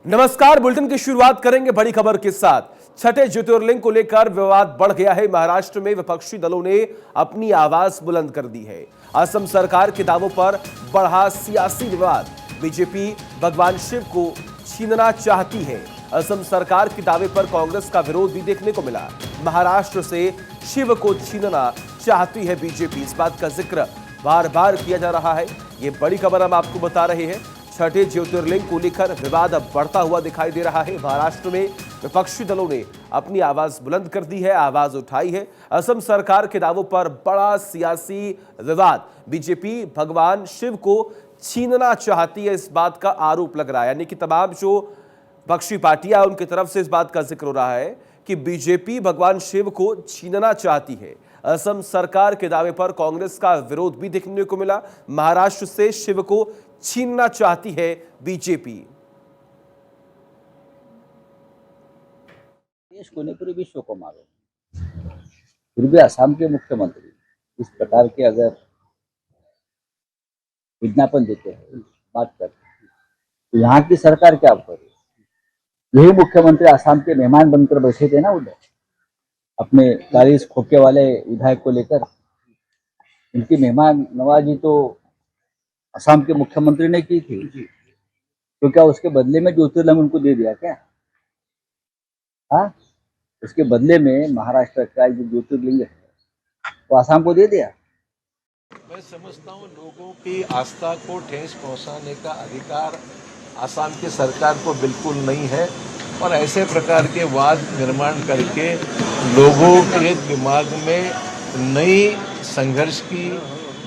नमस्कार। बुलेटिन की शुरुआत करेंगे बड़ी खबर के साथ। छठे ज्योतिर्लिंग को लेकर विवाद बढ़ गया है। महाराष्ट्र में विपक्षी दलों ने अपनी आवाज बुलंद कर दी है। असम सरकार के दावों पर बढ़ा सियासी विवाद। बीजेपी भगवान शिव को छीनना चाहती है। असम सरकार के दावे पर कांग्रेस का विरोध भी देखने को मिला। महाराष्ट्र से शिव को छीनना चाहती है बीजेपी, इस बात का जिक्र बार बार किया जा रहा है। ये बड़ी खबर हम आपको बता रहे हैं। छठे ज्योतिर्लिंग को लेकर विवाद अब बढ़ता हुआ दिखाई दे रहा है। महाराष्ट्र में विपक्षी दलों ने अपनी आवाज बुलंद कर दी है, आवाज उठाई है। असम सरकार के दावों पर बड़ा सियासी विवाद। बीजेपी भगवान शिव को छीनना चाहती है, इस बात का आरोप लग रहा है। यानी कि तमाम जो विपक्षी पार्टियां उनकी तरफ से इस बात का जिक्र हो रहा है कि बीजेपी भगवान शिव को छीनना चाहती है। असम सरकार के दावे पर कांग्रेस का विरोध भी देखने को मिला। महाराष्ट्र से शिव को छीनना चाहती है बीजेपी। देश को नहीं, पूरे विश्व को मालूम, फिर भी असम के मुख्यमंत्री इस प्रकार के अगर विज्ञापन देते हैं, बात करते हैं, तो यहाँ की सरकार क्या करे? यही मुख्यमंत्री असम के मेहमान बनकर बैठे थे ना उधर, अपने 40 खोखे वाले विधायक को लेकर। इनकी मेहमान नवाजी तो असम के मुख्यमंत्री ने की थी, तो क्या उसके बदले में ज्योतिर्लिंग उनको दे दिया क्या? हाँ, उसके बदले में महाराष्ट्र का जो ज्योतिर्लिंग है वो असम को दे दिया। मैं समझता हूँ लोगों की आस्था को ठेस पहुंचाने का अधिकार असम की सरकार को बिल्कुल नहीं है, और ऐसे प्रकार के वाद निर्माण करके लोगों के दिमाग में नई संघर्ष की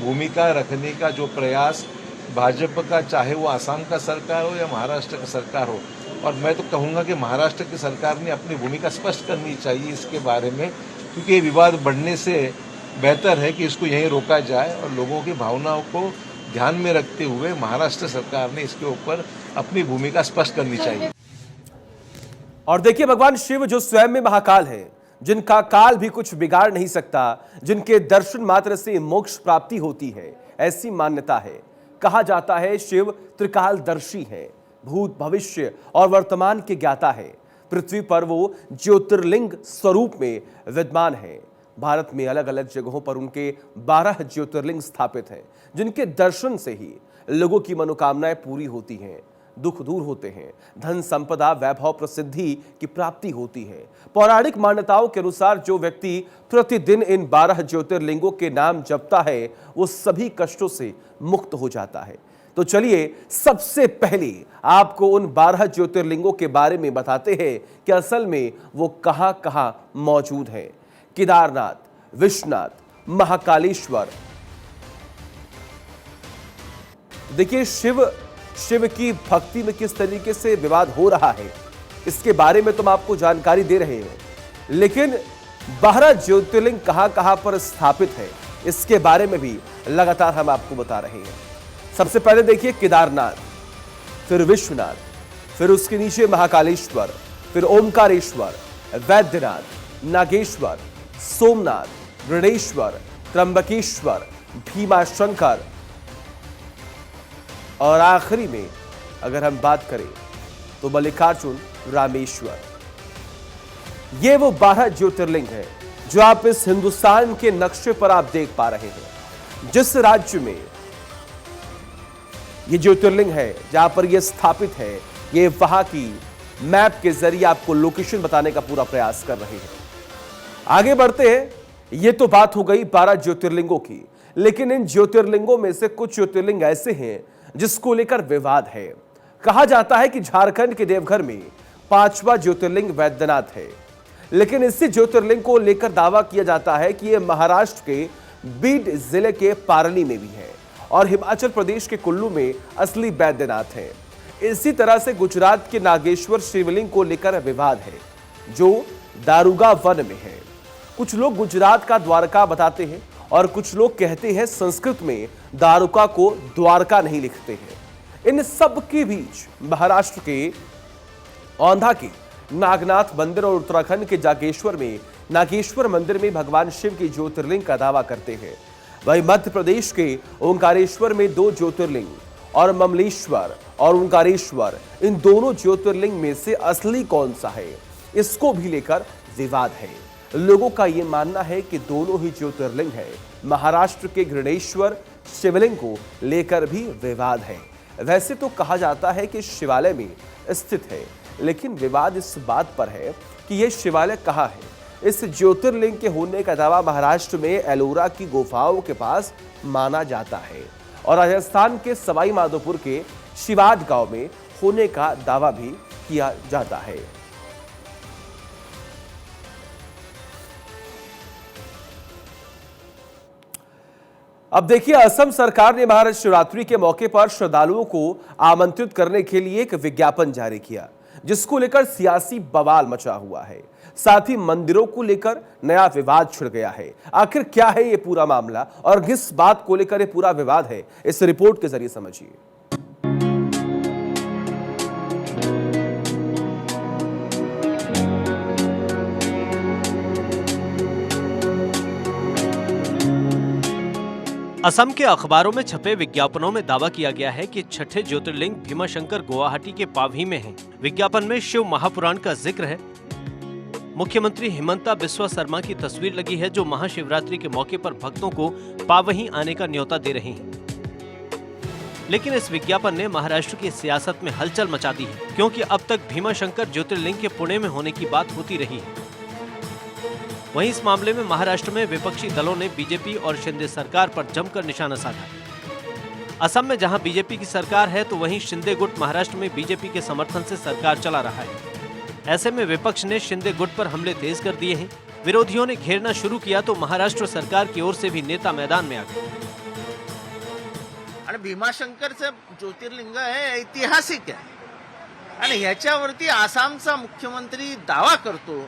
भूमिका रखने का जो प्रयास भाजपा का, चाहे वो असम का सरकार हो या महाराष्ट्र का सरकार हो, और मैं तो कहूँगा कि महाराष्ट्र की सरकार ने अपनी भूमिका स्पष्ट करनी चाहिए इसके बारे में, क्योंकि ये विवाद बढ़ने से बेहतर है कि इसको यहीं रोका जाए और लोगों की भावनाओं को ध्यान में रखते हुए महाराष्ट्र सरकार ने इसके ऊपर अपनी भूमिका स्पष्ट करनी चाहिए। और देखिए, भगवान शिव जो स्वयं में महाकाल है, जिनका काल भी कुछ बिगाड़ नहीं सकता, जिनके दर्शन मात्र से मोक्ष प्राप्ति होती है, ऐसी मान्यता है। कहा जाता है शिव त्रिकालदर्शी है, भूत भविष्य और वर्तमान के ज्ञाता है। पृथ्वी पर वो ज्योतिर्लिंग स्वरूप में विद्यमान है। भारत में अलग अलग जगहों पर उनके 12 ज्योतिर्लिंग स्थापित हैं, जिनके दर्शन से ही लोगों की मनोकामनाएं पूरी होती हैं, दुख दूर होते हैं, धन संपदा वैभव प्रसिद्धि की प्राप्ति होती है। पौराणिक मान्यताओं के अनुसार जो व्यक्ति प्रतिदिन इन 12 ज्योतिर्लिंगों के नाम जपता है, वो सभी कष्टों से मुक्त हो जाता है। तो चलिए सबसे पहले आपको उन 12 ज्योतिर्लिंगों के बारे में बताते हैं कि असल में वो कहां कहां मौजूद हैं। केदारनाथ, विश्वनाथ, महाकालेश्वर। देखिए शिव की भक्ति में किस तरीके से विवाद हो रहा है, इसके बारे में तो हम आपको जानकारी दे रहे हैं, लेकिन 12 ज्योतिर्लिंग कहां पर स्थापित है, इसके बारे में भी लगातार हम आपको बता रहे हैं। सबसे पहले देखिए केदारनाथ, फिर विश्वनाथ, फिर उसके नीचे महाकालेश्वर, फिर ओमकारेश्वर, वैद्यनाथ, नागेश्वर, सोमनाथ, ऋणेश्वर, त्र्यंबकेश्वर, भीमाशंकर, और आखिरी में अगर हम बात करें तो मल्लिकार्जुन रामेश्वर। ये वो 12 ज्योतिर्लिंग हैं जो आप इस हिंदुस्तान के नक्शे पर आप देख पा रहे हैं। जिस राज्य में ये ज्योतिर्लिंग है, जहां पर ये स्थापित है, ये वहां की मैप के जरिए आपको लोकेशन बताने का पूरा प्रयास कर रहे हैं। आगे बढ़ते हैं। ये तो बात हो गई 12 ज्योतिर्लिंगों की, लेकिन इन ज्योतिर्लिंगों में से कुछ ज्योतिर्लिंग ऐसे हैं जिसको लेकर विवाद है। कहा जाता है कि झारखंड के देवघर में 5वां ज्योतिर्लिंग वैद्यनाथ है, लेकिन इसी ज्योतिर्लिंग को लेकर दावा किया जाता है कि यह महाराष्ट्र के बीड जिले के पारनी में भी है और हिमाचल प्रदेश के कुल्लू में असली वैद्यनाथ है। इसी तरह से गुजरात के नागेश्वर शिवलिंग को लेकर विवाद है, जो दारुगा वन में है। कुछ लोग गुजरात का द्वारका बताते हैं और कुछ लोग कहते हैं संस्कृत में दारुका को द्वारका नहीं लिखते हैं। इन सब के बीच महाराष्ट्र के औंधा के नागनाथ मंदिर और उत्तराखंड के जागेश्वर में नागेश्वर मंदिर में भगवान शिव की ज्योतिर्लिंग का दावा करते हैं। वहीं मध्य प्रदेश के ओंकारेश्वर में 2 ज्योतिर्लिंग और ममलेश्वर और ओंकारेश्वर, इन दोनों ज्योतिर्लिंग में से असली कौन सा है, इसको भी लेकर विवाद है। लोगों का यह मानना है कि दोनों ही ज्योतिर्लिंग है। महाराष्ट्र के घृणेश्वर शिवलिंग को लेकर भी विवाद है। वैसे तो कहा जाता है कि शिवालय में स्थित है, लेकिन विवाद इस बात पर है कि यह शिवालय कहाँ है। इस ज्योतिर्लिंग के होने का दावा महाराष्ट्र में एलोरा की गुफाओं के पास माना जाता है और राजस्थान के सवाई माधोपुर के शिवाड गांव में होने का दावा भी किया जाता है। अब देखिए, असम सरकार ने महाशिवरात्रि के मौके पर श्रद्धालुओं को आमंत्रित करने के लिए एक विज्ञापन जारी किया, जिसको लेकर सियासी बवाल मचा हुआ है। साथ ही मंदिरों को लेकर नया विवाद छिड़ गया है। आखिर क्या है ये पूरा मामला और किस बात को लेकर ये पूरा विवाद है, इस रिपोर्ट के जरिए समझिए। असम के अखबारों में छपे विज्ञापनों में दावा किया गया है कि छठे ज्योतिर्लिंग भीमाशंकर गुवाहाटी के पावही में है। विज्ञापन में शिव महापुराण का जिक्र है। मुख्यमंत्री हिमंता बिस्वा शर्मा की तस्वीर लगी है, जो महाशिवरात्रि के मौके पर भक्तों को पावही आने का न्योता दे रहे हैं। लेकिन इस विज्ञापन ने महाराष्ट्र की सियासत में हलचल मचा दी है, क्योंकि अब तक भीमाशंकर ज्योतिर्लिंग के पुणे में होने की बात होती रही है। वहीं इस मामले में महाराष्ट्र में विपक्षी दलों ने बीजेपी और शिंदे सरकार पर जमकर निशाना साधा। असम में जहां बीजेपी की सरकार है, तो वहीं शिंदे गुट महाराष्ट्र में बीजेपी के समर्थन से सरकार चला रहा है। ऐसे में विपक्ष ने शिंदे गुट पर हमले तेज कर दिए हैं। विरोधियों ने घेरना शुरू किया तो महाराष्ट्र सरकार की ओर से भी नेता मैदान में आ गए। आणि भीमाशंकरचं ज्योतिर्लिंग है ऐतिहासिक आहे आणि ह्याच्यावरती आसामचा मुख्यमंत्री दावा करतो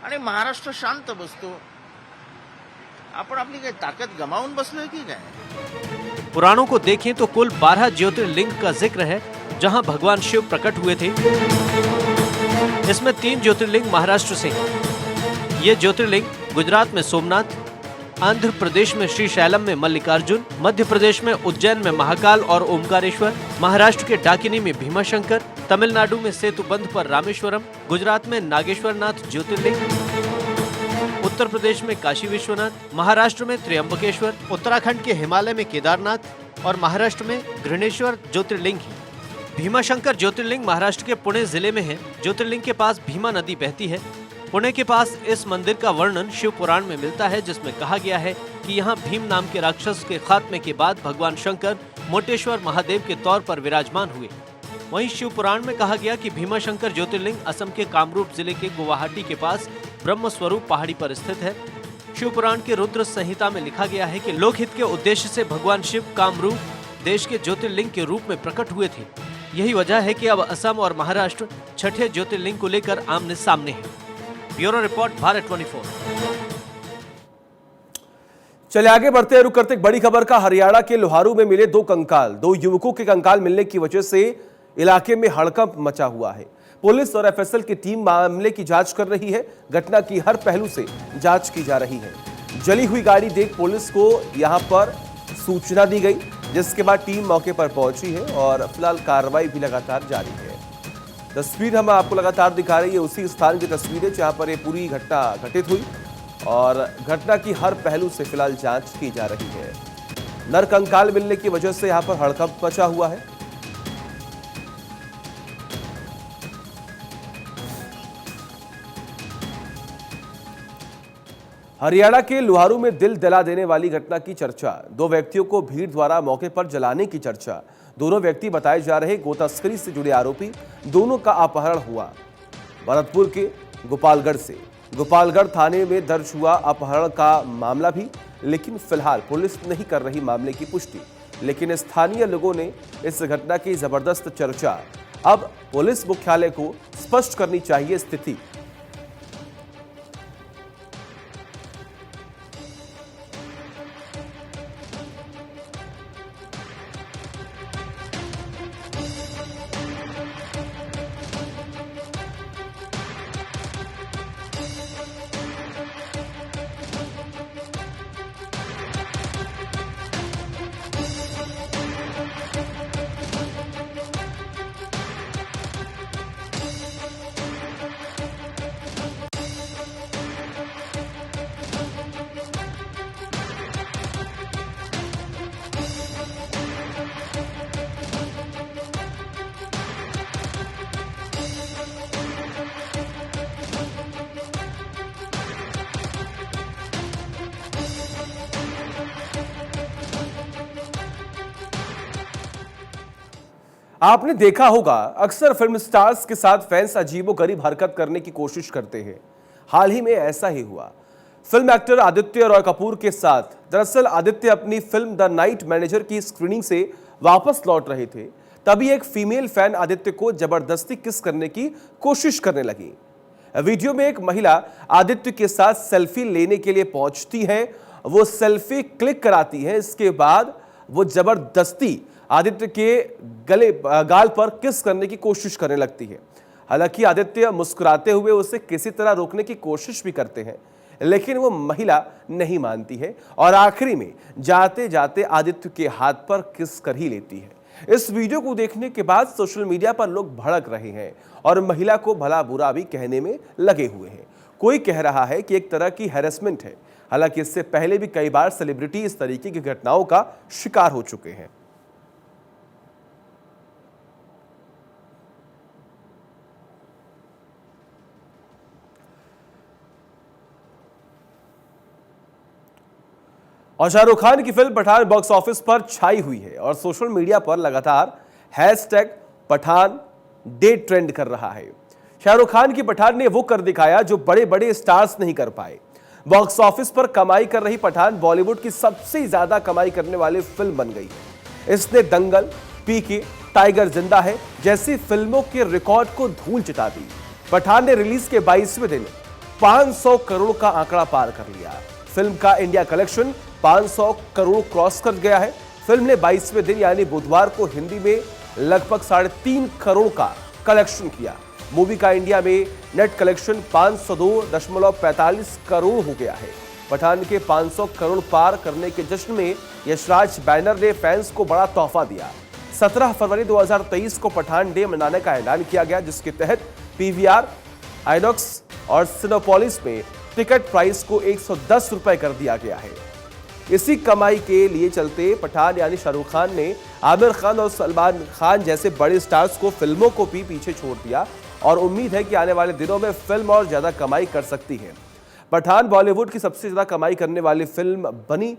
आणि महाराष्ट्र शांत बसतो। आपण आपली काय ताकद गमावून बसलोय की काय? पुराणों को देखें तो कुल 12 ज्योतिर्लिंग का जिक्र है, जहां भगवान शिव प्रकट हुए थे। इसमें 3 ज्योतिर्लिंग महाराष्ट्र से हैं। ये ज्योतिर्लिंग गुजरात में सोमनाथ, आंध्र प्रदेश में श्रीशैलम में मल्लिकार्जुन, मध्य प्रदेश में उज्जैन में महाकाल और ओमकारेश्वर, महाराष्ट्र के डाकिनी में भीमाशंकर, तमिलनाडु में सेतुबंध पर रामेश्वरम, गुजरात में नागेश्वरनाथ ज्योतिर्लिंग, उत्तर प्रदेश में काशी विश्वनाथ, महाराष्ट्र में त्र्यंबकेश्वर, उत्तराखंड के हिमालय में केदारनाथ और महाराष्ट्र में घृणेश्वर ज्योतिर्लिंग है। भीमाशंकर ज्योतिर्लिंग महाराष्ट्र के पुणे जिले में है। ज्योतिर्लिंग के पास भीमा नदी बहती है। पुणे के पास इस मंदिर का वर्णन शिव पुराण में मिलता है, जिसमें कहा गया है कि यहाँ भीम नाम के राक्षस के खात्मे के बाद भगवान शंकर मोटेश्वर महादेव के तौर पर विराजमान हुए। वहीं शिव पुराण में कहा गया कि भीमाशंकर ज्योतिर्लिंग असम के कामरूप जिले के गुवाहाटी के पास ब्रह्म स्वरूप पहाड़ी पर स्थित है। शिव पुराण के रुद्र संहिता में लिखा गया है कि लोकहित के उद्देश्य से भगवान शिव कामरूप देश के ज्योतिर्लिंग के रूप में प्रकट हुए थे। यही वजह है कि अब असम और महाराष्ट्र छठे ज्योतिर्लिंग को लेकर आमने सामने है। Bureau report, Bharat 24। चले आगे बढ़ते हैं, रुक करते एक बड़ी खबर का। हरियाणा के लोहारू में मिले 2 कंकाल। 2 युवकों के कंकाल मिलने की वजह से इलाके में हड़कंप मचा हुआ है। पुलिस और एफएसएल की टीम मामले की जांच कर रही है। घटना की हर पहलू से जांच की जा रही है। जली हुई गाड़ी देख पुलिस को यहां पर सूचना दी गई, जिसके बाद टीम मौके पर पहुंची है और फिलहाल कार्रवाई भी लगातार जारी है। तस्वीर हम आपको लगातार दिखा रही है उसी स्थान की तस्वीरें जहां पर ये पूरी घटना घटित हुई और घटना की हर पहलू से फिलहाल जांच की जा रही है। नर कंकाल मिलने की वजह से यहां पर हड़कंप मचा हुआ है। हरियाणा के लोहारू में दिल दहला देने वाली घटना की चर्चा। 2 व्यक्तियों को भीड़ द्वारा मौके पर जलाने की चर्चा। दोनों व्यक्ति बताए जा रहे गो तस्करी से जुड़े आरोपी। दोनों का अपहरण हुआ भरतपुर के गोपालगढ़ से। गोपालगढ़ थाने में दर्ज हुआ अपहरण का मामला भी, लेकिन फिलहाल पुलिस नहीं कर रही मामले की पुष्टि। लेकिन स्थानीय लोगों ने इस घटना की जबरदस्त चर्चा। अब पुलिस मुख्यालय को स्पष्ट करनी चाहिए स्थिति। आपने देखा होगा अक्सर फिल्म स्टार्स के साथ फैंस अजीबोगरीब हरकत करने की कोशिश करते हैं। हाल ही में ऐसा ही हुआ फिल्म एक्टर आदित्य रॉय कपूर के साथ। दरअसल आदित्य अपनी फिल्म द नाइट मैनेजर की स्क्रीनिंग से वापस लौट रहे थे, तभी एक फीमेल फैन आदित्य को जबरदस्ती किस करने की कोशिश करने लगी। वीडियो में एक महिला आदित्य के साथ सेल्फी लेने के लिए पहुंचती है, वो सेल्फी क्लिक कराती है, इसके बाद वो जबरदस्ती आदित्य के गाल पर किस करने की कोशिश करने लगती है। हालांकि आदित्य मुस्कुराते हुए उसे किसी तरह रोकने की कोशिश भी करते हैं, लेकिन वो महिला नहीं मानती है और आखिरी में जाते जाते आदित्य के हाथ पर किस कर ही लेती है। इस वीडियो को देखने के बाद सोशल मीडिया पर लोग भड़क रहे हैं और महिला को भला बुरा भी कहने में लगे हुए हैं। कोई कह रहा है कि एक तरह की हैरेसमेंट है। हालांकि इससे पहले भी कई बार सेलिब्रिटी इस तरीके की घटनाओं का शिकार हो चुके हैं। और शाहरुख खान की फिल्म पठान बॉक्स ऑफिस पर छाई हुई है और सोशल मीडिया पर लगातार #पठान डे ट्रेंड कर रहा है। शाहरुख खान की पठान ने वो कर दिखाया जो बड़े बड़े स्टार्स नहीं कर पाए। बॉक्स ऑफिस पर कमाई कर रही पठान बॉलीवुड की सबसे ज्यादा कमाई करने वाली फिल्म बन गई है। इसने दंगल, पीके, टाइगर जिंदा है जैसी फिल्मों के रिकॉर्ड को धूल चटा दी। पठान ने रिलीज के 22वें दिन 500 करोड़ का आंकड़ा पार कर लिया। फिल्म का इंडिया कलेक्शन 500 करोड़ क्रॉस कर गया है। फिल्म ने 22वें दिन यानी बुधवार को हिंदी में लगभग 3.5 करोड़ का कलेक्शन किया। मूवी का इंडिया में नेट कलेक्शन 502.45 करोड़ हो गया है। पठान के 500 करोड़ पार करने के जश्न में यशराज बैनर ने फैंस को बड़ा तोहफा दिया। 17 फरवरी 2023 को पठान डे मनाने का ऐलान किया गया, जिसके तहत पीवीआर, आइनॉक्स और सिनेपोलिस में टिकट प्राइस को 110 रुपए कर दिया गया है। इसी कमाई के लिए चलते पठान यानी शाहरुख खान ने आमिर खान और सलमान खान जैसे बड़े स्टार्स को फिल्मों को भी पीछे छोड़ दिया और उम्मीद है कि आने वाले दिनों में फिल्म और ज्यादा कमाई कर सकती है। पठान बॉलीवुड की सबसे ज्यादा कमाई करने वाली फिल्म बनी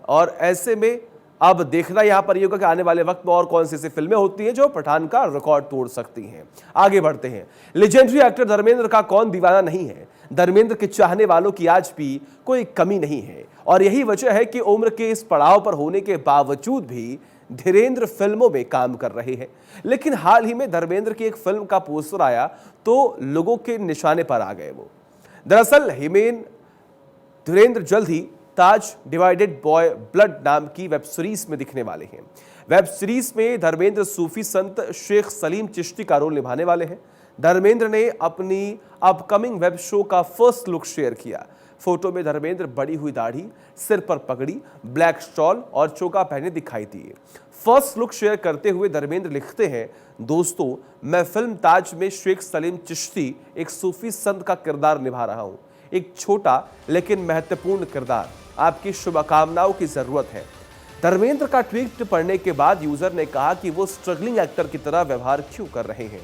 और ऐसे में अब देखना यहां पर ये होगा कि आने वाले वक्त में और कौन सी ऐसी फिल्में होती हैं जो पठान का रिकॉर्ड तोड़ सकती हैं। आगे बढ़ते हैं। लेजेंडरी एक्टर धर्मेंद्र का कौन दीवाना नहीं है। धर्मेंद्र के चाहने वालों की आज भी कोई कमी नहीं है और यही वजह है कि उम्र के इस पड़ाव पर होने के बावजूद भी धीरेन्द्र फिल्मों में काम कर रहे हैं। लेकिन हाल ही में धर्मेंद्र की एक फिल्म का पोस्टर आया तो लोगों के निशाने पर आ गए वो। दरअसल हिमेन धीरेन्द्र जल्द ही ताज डिवाइडेड बॉय ब्लड नाम की वेब सीरीज में दिखने वाले हैं। वेब सीरीज में धर्मेंद्र सूफी संत शेख सलीम चिश्ती का रोल निभाने वाले हैं। धर्मेंद्र ने अपनी अपकमिंग वेब शो का फर्स्ट लुक शेयर किया। फोटो में धर्मेंद्र बड़ी हुई दाढ़ी, सिर पर पगड़ी, ब्लैक शॉल और चोगा पहने दिखाई दिए। फर्स्ट लुक शेयर करते हुए धर्मेंद्र लिखते हैं, दोस्तों मैं फिल्म ताज में शेख सलीम चिश्ती एक सूफी संत का किरदार निभा रहा हूं। एक छोटा लेकिन महत्वपूर्ण किरदार। आपकी शुभकामनाओं की जरूरत है। धर्मेंद्र का ट्वीट पढ़ने के बाद यूजर ने कहा कि वो स्ट्रगलिंग एक्टर की तरह व्यवहार क्यों कर रहे हैं।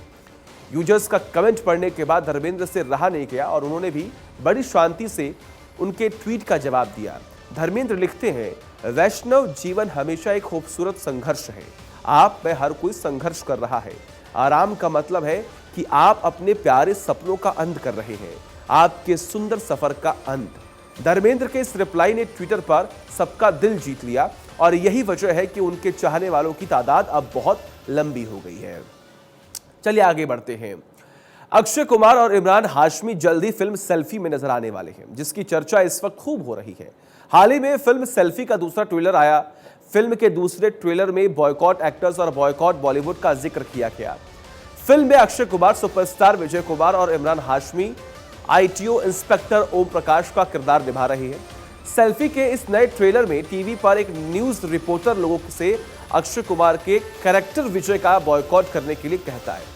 यूजर्स का कमेंट पढ़ने के बाद धर्मेंद्र से रहा नहीं गया और उन्होंने भी बड़ी शांति से उनके ट्वीट का जवाब दिया। धर्मेंद्र लिखते हैं, वैष्णव जीवन हमेशा एक खूबसूरत संघर्ष है। आप में हर कोई संघर्ष कर रहा है। आराम का मतलब है कि आप अपने प्यारे सपनों का अंत कर रहे हैं, आपके सुंदर सफर का अंत। धर्मेंद्र के इस रिप्लाई ने ट्विटर पर सबका दिल जीत लिया और यही वजह है कि उनके चाहने वालों की तादाद अब बहुत लंबी हो गई है। चलिए आगे बढ़ते हैं। अक्षय कुमार और इमरान हाशमी जल्दी फिल्म सेल्फी में नजर आने वाले हैं, जिसकी चर्चा इस वक्त खूब हो रही है। हाल ही में फिल्म सेल्फी का दूसरा ट्रेलर आया। फिल्म के दूसरे ट्रेलर में बॉयकॉट एक्टर्स और बॉयकॉट बॉलीवुड का जिक्र किया गया। फिल्म में अक्षय कुमार सुपरस्टार विजय कुमार और इमरान हाशमी आईटीओ इंस्पेक्टर ओम प्रकाश का किरदार निभा रहे हैं। सेल्फी के इस नए ट्रेलर में टीवी पर एक न्यूज रिपोर्टर लोगों से अक्षय कुमार के कैरेक्टर विजय का बॉयकॉट करने के लिए कहता है।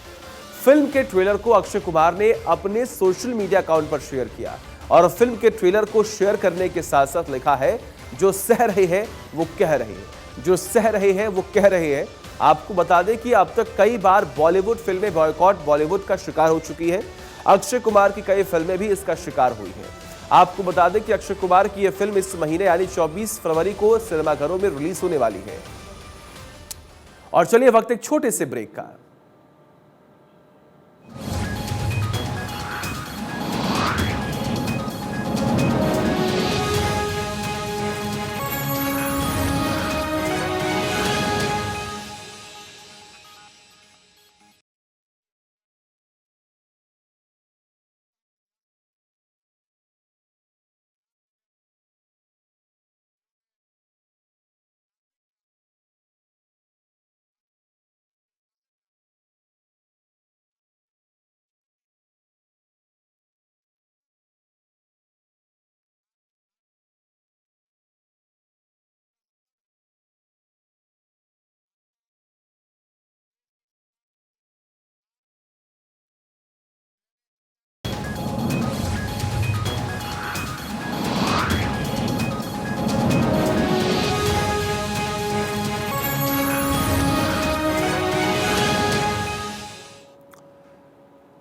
फिल्म के ट्रेलर को अक्षय कुमार ने अपने सोशल मीडिया अकाउंट पर शेयर किया और फिल्म के ट्रेलर को शेयर करने के साथ साथ लिखा है, जो सह रहे हैं वो कह रहे हैं, जो सह रहे हैं वो कह रहे हैं। आपको बता दें कि अब तक कई बार बॉलीवुड फिल्में बॉयकॉट बॉलीवुड का शिकार हो चुकी है। अक्षय कुमार की कई फिल्में भी इसका शिकार हुई हैं। आपको बता दें कि अक्षय कुमार की यह फिल्म इस महीने यानी 24 फरवरी को सिनेमाघरों में रिलीज होने वाली है और चलिए वक्त एक छोटे से ब्रेक का।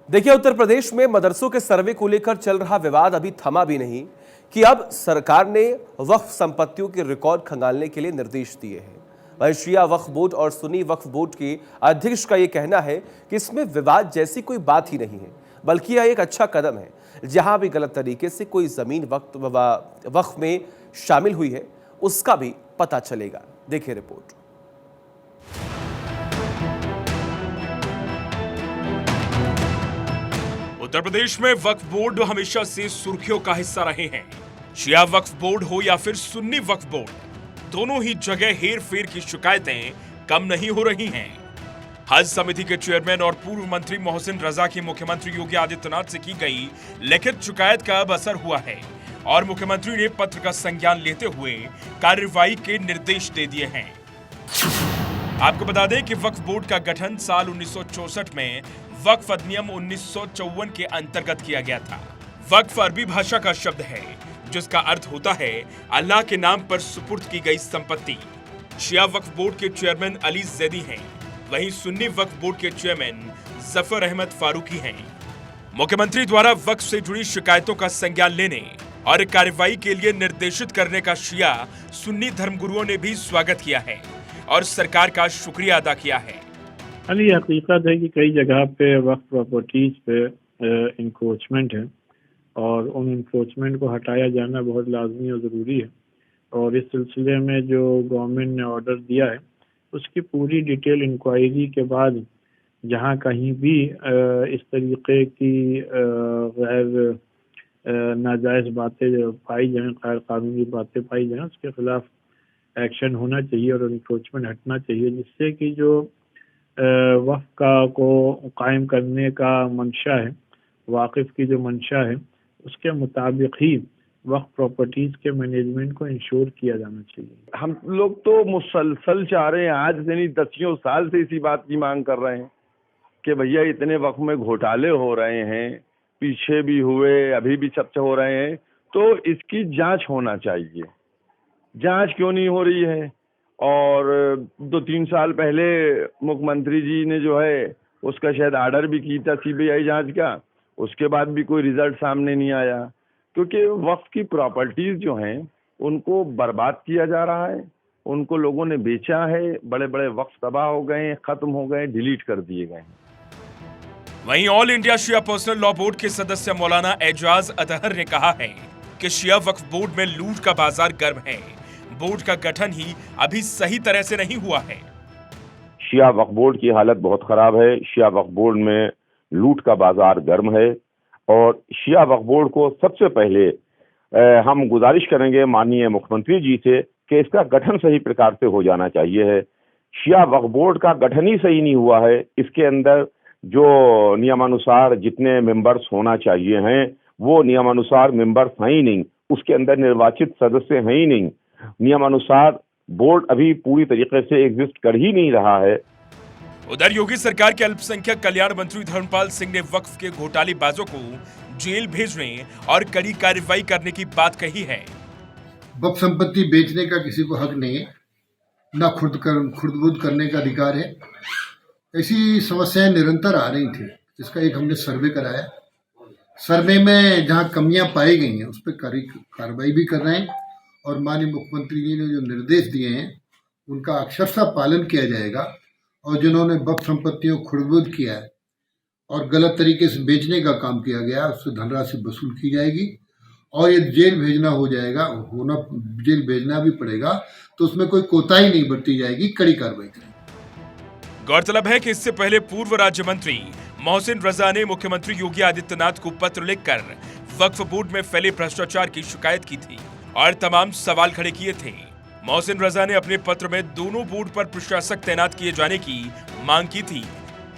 देखिए, उत्तर प्रदेश में मदरसों के सर्वे को लेकर चल रहा विवाद अभी थमा भी नहीं कि अब सरकार ने वक्फ संपत्तियों के रिकॉर्ड खंगालने के लिए निर्देश दिए हैं। वहीं शिया वक्फ बोर्ड और सुन्नी वक्फ बोर्ड के अध्यक्ष का यह कहना है कि इसमें विवाद जैसी कोई बात ही नहीं है, बल्कि यह एक अच्छा कदम है। जहां भी गलत तरीके से कोई जमीन वक्फ में शामिल हुई है उसका भी पता चलेगा। देखिए रिपोर्ट। उत्तर प्रदेश में वक्फ बोर्ड हमेशा से सुर्खियों का हिस्सा रहे हैं। शिया वक्फ बोर्ड हो या फिर सुन्नी वक्फ बोर्ड, दोनों ही जगह हेर फेर की शिकायतें कम नहीं हो रही हैं। हज समिति के चेयरमैन और पूर्व मंत्री मोहसिन रजा की मुख्यमंत्री योगी आदित्यनाथ से की गई लिखित शिकायत का अब असर हुआ है और मुख्यमंत्री ने पत्र का संज्ञान लेते हुए कार्रवाई के निर्देश दे दिए हैं। आपको बता दें कि वक्फ बोर्ड का गठन साल 1964 में वक्फ अधिनियम 1954 के अंतर्गत किया गया था। वक्फ अरबी भाषा का शब्द है जिसका अर्थ होता है अल्लाह के नाम पर सुपुर्द की गई संपत्ति। शिया वक्फ बोर्ड के चेयरमैन अली जैदी हैं, वहीं सुन्नी वक्फ बोर्ड के चेयरमैन जफर अहमद फारूकी हैं। मुख्यमंत्री द्वारा वक्फ से जुड़ी शिकायतों का संज्ञान लेने और कार्रवाई के लिए निर्देशित करने का शिया सुन्नी धर्मगुरुओं ने भी स्वागत किया है और सरकार का शुक्रिया अदा किया है। ये हकीकत है कि कई जगह पे वक्फ प्रॉपर्टीज पे इंक्रोचमेंट है और उन इंक्रोचमेंट को हटाया जाना बहुत लाजमी और ज़रूरी है। और इस सिलसिले में जो गवर्नमेंट ने ऑर्डर दिया है उसकी पूरी डिटेल इंक्वायरी के बाद जहां कहीं भी इस तरीके की गैर नाजायज़ बातें पाई जाएं, गैर कानूनी बातें पाई जाएं, उसके खिलाफ एक्शन होना चाहिए और इंक्रोचमेंट हटना चाहिए, जिससे कि जो वक्फ को कायम करने का मंशा है, वाकिफ की जो मंशा है, उसके मुताबिक ही वक्फ प्रॉपर्टीज के मैनेजमेंट को इंश्योर किया जाना चाहिए। हम लोग तो मुसलसल चाह रहे हैं, आज यानी दसियों साल से इसी बात की मांग कर रहे हैं कि भैया इतने वक्फ में घोटाले हो रहे हैं, पीछे भी हुए, अभी भी सब हो रहे हैं, तो इसकी जांच होना चाहिए। जांच क्यों नहीं हो रही है? और 2-3 साल पहले मुख्यमंत्री जी ने जो है उसका शायद आर्डर भी की था सीबीआई जांच का, उसके बाद भी कोई रिजल्ट सामने नहीं आया, क्योंकि वक्फ की प्रॉपर्टीज जो हैं उनको बर्बाद किया जा रहा है, उनको लोगों ने बेचा है, बड़े बड़े वक्फ तबाह हो गए, खत्म हो गए, डिलीट कर दिए गए। वहीं ऑल इंडिया शिया पर्सनल लॉ बोर्ड के सदस्य मौलाना एजाज अतहर ने कहा है कि शिया वक्फ बोर्ड में लूट का बाजार गर्म है, बोर्ड का गठन ही अभी सही तरह से नहीं हुआ है। शिया वक्फ बोर्ड की हालत बहुत खराब है। शिया वक्फ बोर्ड में लूट का बाजार गर्म है और शिया वक्फ बोर्ड को सबसे पहले हम गुजारिश करेंगे माननीय मुख्यमंत्री जी से कि इसका गठन सही प्रकार से हो जाना चाहिए है। शिया वक्फ बोर्ड का गठन ही सही नहीं हुआ है। इसके अंदर जो नियमानुसार जितने मेंबर्स होना चाहिए हैं वो नियमानुसार मेंबर्स हैं ही नहीं, उसके अंदर निर्वाचित सदस्य हैं ही नहीं, नियमानुसार बोर्ड अभी पूरी तरीके से एग्जिस्ट कर ही नहीं रहा है। उधर योगी सरकार के अल्पसंख्यक कल्याण मंत्री धर्मपाल सिंह ने वक्फ के घोटालेबाजों को जेल भेजने और कड़ी कार्रवाई करने की बात कही है। वक्फ संपत्ति बेचने का किसी को हक नहीं है, ना खुर्द-बुर्द करने का अधिकार है। ऐसी समस्याएं निरंतर आ रही थी, जिसका एक हमने सर्वे कराया। सर्वे में जहां कमियां पाई गई हैं उस पर कार्रवाई भी कर रहे हैं और माननीय मुख्यमंत्री जी ने जो निर्देश दिए हैं उनका अक्षरशः पालन किया जाएगा और जिन्होंने वक्फ संपत्तियों को खुर्द किया है और गलत तरीके से बेचने का काम किया गया है, उससे धनराशि वसूल की जाएगी और ये जेल भेजना हो जाएगा, जेल भेजना भी पड़ेगा, तो उसमें कोई कोताही नहीं बरती जाएगी, कड़ी कार्रवाई करेगी। गौरतलब है कि इससे पहले पूर्व राज्य मंत्री मोहसिन रजा ने मुख्यमंत्री योगी आदित्यनाथ को पत्र लिखकर वक्फ बोर्ड में फैले भ्रष्टाचार की शिकायत की थी और तमाम सवाल खड़े किए थे। मोहसिन रजा ने अपने पत्र में दोनों बोर्ड पर प्रशासक तैनात किए जाने की मांग की थी,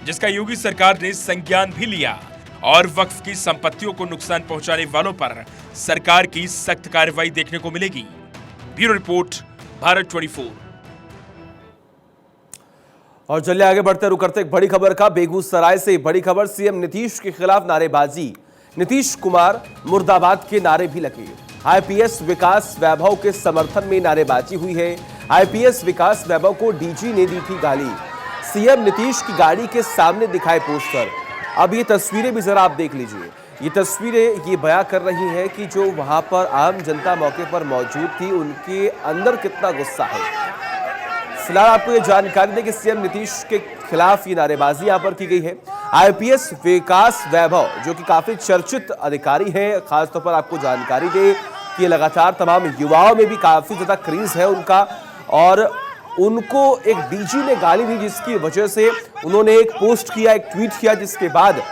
जिसका योगी सरकार ने संज्ञान भी लिया और वक्फ की संपत्तियों को नुकसान पहुंचाने वालों पर सरकार की सख्त कार्रवाई देखने को मिलेगी। Bureau report, Bharat 24। और चलिए आगे बढ़ते रुक करते एक बड़ी खबर का। बेगूसराय से बड़ी खबर, सीएम नीतीश के खिलाफ नारेबाजी, नीतीश कुमार मुर्दाबाद के नारे भी लगे। आईपीएस विकास वैभव के समर्थन में नारेबाजी हुई है। आईपीएस विकास वैभव को डीजी ने दी थी गाली। सीएम नीतीश की गाड़ी के सामने दिखाए पोस्टर। अब ये तस्वीरें भी जरा आप देख लीजिए। ये तस्वीरें ये बयां कर रही हैं कि जो वहां पर आम जनता मौके पर मौजूद थी, उनके अंदर कितना गुस्सा है। फिलहाल आपको ये जानकारी दें कि सीएम नीतीश के खिलाफ ये नारेबाजी यहां पर की गई है। आईपीएस विकास वैभव जो कि काफी चर्चित अधिकारी हैं, खासतौर पर आपको जानकारी दे कि लगातार तमाम युवाओं में भी काफी ज्यादा क्रेज है उनका, और उनको एक डीजी ने गाली दी, जिसकी वजह से उन्होंने एक पोस्ट किया, एक ट्वीट किया, जिसके बाद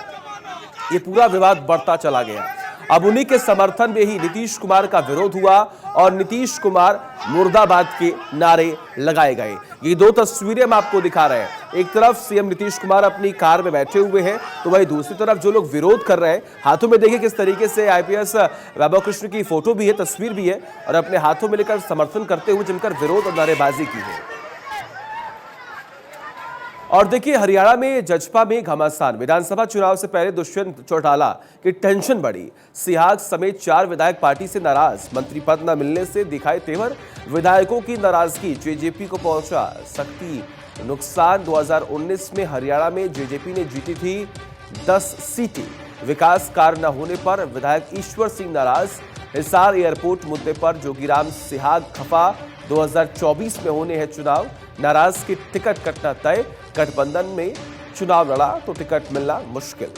ये पूरा विवाद बढ़ता चला गया। अब उन्हीं के समर्थन में ही नीतीश कुमार का विरोध हुआ और नीतीश कुमार मुर्दाबाद के नारे लगाए गए। ये दो तस्वीरें हम आपको दिखा रहे हैं। एक तरफ सीएम नीतीश कुमार अपनी कार में बैठे हुए हैं, तो वहीं दूसरी तरफ जो लोग विरोध कर रहे हैं, हाथों में देखिए किस तरीके से आईपीएस वैभव कृष्ण की फोटो भी है, तस्वीर भी है, और अपने हाथों में लेकर समर्थन करते हुए जमकर विरोध और नारेबाजी की है। और देखिए हरियाणा में जजपा में घमासान, विधानसभा चुनाव से पहले दुष्यंत चौटाला की टेंशन बढ़ी। सिहाग समेत 4 विधायक पार्टी से नाराज, मंत्री पद न मिलने से दिखाए तेवर। विधायकों की नाराजगी जेजेपी को पहुंचा सख्ती नुकसान। 2019 में हरियाणा में जेजेपी ने जीती थी 10 सीटें। विकास कार्य न होने पर विधायक ईश्वर सिंह नाराज। हिसार एयरपोर्ट मुद्दे पर जोगीराम सिहाग खफा। 2024 में होने हैं चुनाव, नाराज की टिकट कटना तय। गठबंधन में चुनाव लड़ा तो टिकट मिलना मुश्किल।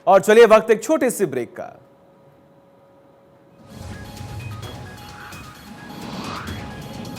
और चलिए वक्त एक छोटे से ब्रेक का।